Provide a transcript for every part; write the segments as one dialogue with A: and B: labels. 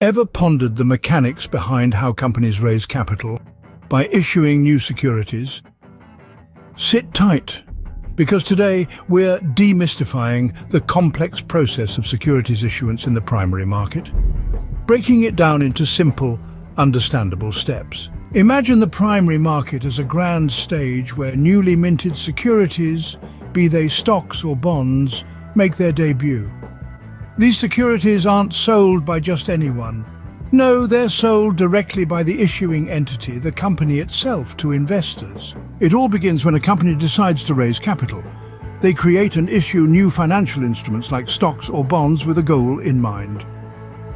A: Ever pondered the mechanics behind how companies raise capital by issuing new securities? Sit tight, because today we're demystifying the complex process of securities issuance in the primary market, breaking it down into simple, understandable steps. Imagine the primary market as a grand stage where newly minted securities, be they stocks or bonds, make their debut. These securities aren't sold by just anyone. No, they're sold directly by the issuing entity, the company itself, to investors. It all begins when a company decides to raise capital. They create and issue new financial instruments like stocks or bonds with a goal in mind.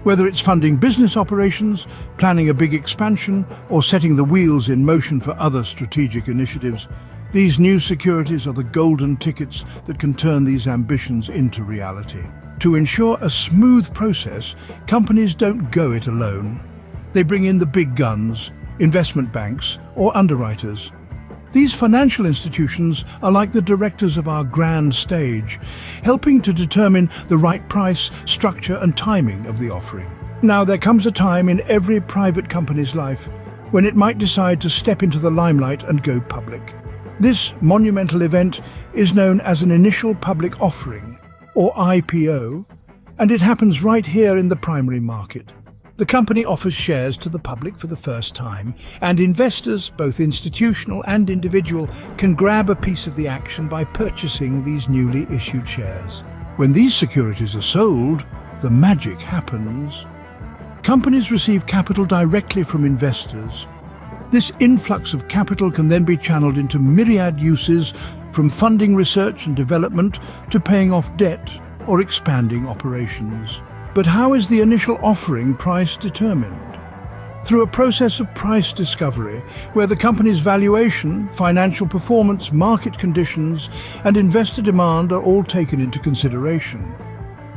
A: Whether it's funding business operations, planning a big expansion, or setting the wheels in motion for other strategic initiatives, these new securities are the golden tickets that can turn these ambitions into reality. To ensure a smooth process, companies don't go it alone. They bring in the big guns, investment banks or underwriters. These financial institutions are like the directors of our grand stage, helping to determine the right price, structure and timing of the offering. Now, there comes a time in every private company's life when it might decide to step into the limelight and go public. This monumental event is known as an initial public offering, or IPO, and it happens right here in the primary market. The company offers shares to the public for the first time, and investors, both institutional and individual, can grab a piece of the action by purchasing these newly issued shares. When these securities are sold, the magic happens. Companies receive capital directly from investors. This influx of capital can then be channeled into myriad uses, from funding research and development to paying off debt or expanding operations. But how is the initial offering price determined? Through a process of price discovery, where the company's valuation, financial performance, market conditions, and investor demand are all taken into consideration.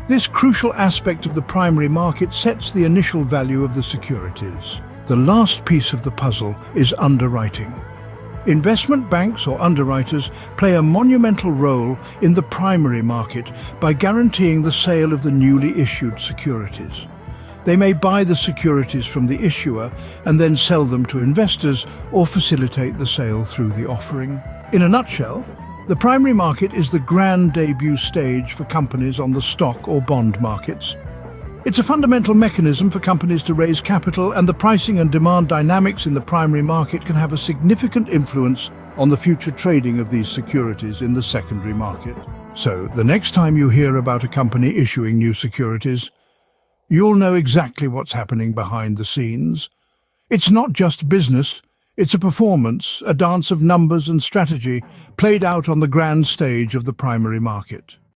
A: This crucial aspect of the primary market sets the initial value of the securities. The last piece of the puzzle is underwriting. Investment banks or underwriters play a monumental role in the primary market by guaranteeing the sale of the newly issued securities. They may buy the securities from the issuer and then sell them to investors or facilitate the sale through the offering. In a nutshell, the primary market is the grand debut stage for companies on the stock or bond markets. It's a fundamental mechanism for companies to raise capital, and the pricing and demand dynamics in the primary market can have a significant influence on the future trading of these securities in the secondary market. So, the next time you hear about a company issuing new securities, you'll know exactly what's happening behind the scenes. It's not just business, it's a performance, a dance of numbers and strategy played out on the grand stage of the primary market.